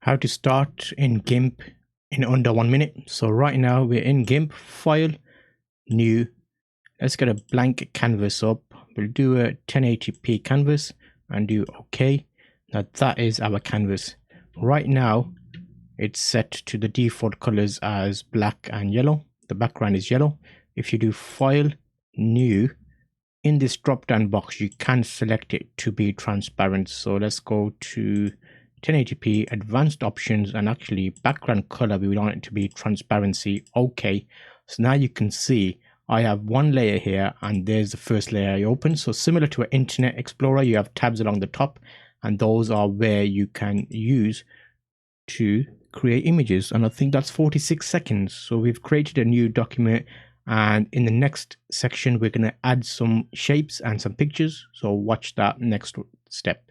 How to start in Gimp in under 1 minute. So right now we're in Gimp, file, new. Let's get a blank canvas up. We'll do a 1080p canvas and do OK. Now that is our canvas. Right now it's set to the default colors as black and yellow. The background is yellow. If you do file, new, in this drop down box you can select it to be transparent. So let's go to 1080p advanced options, and actually background color we want it to be transparency. Okay, so now you can see I have one layer here and there's the first layer I open. So similar to an Internet Explorer, you have tabs along the top and those are where you can use to create images, and I think that's 46 seconds. So we've created a new document, and in the next section we're going to add some shapes and some pictures. So watch that next step.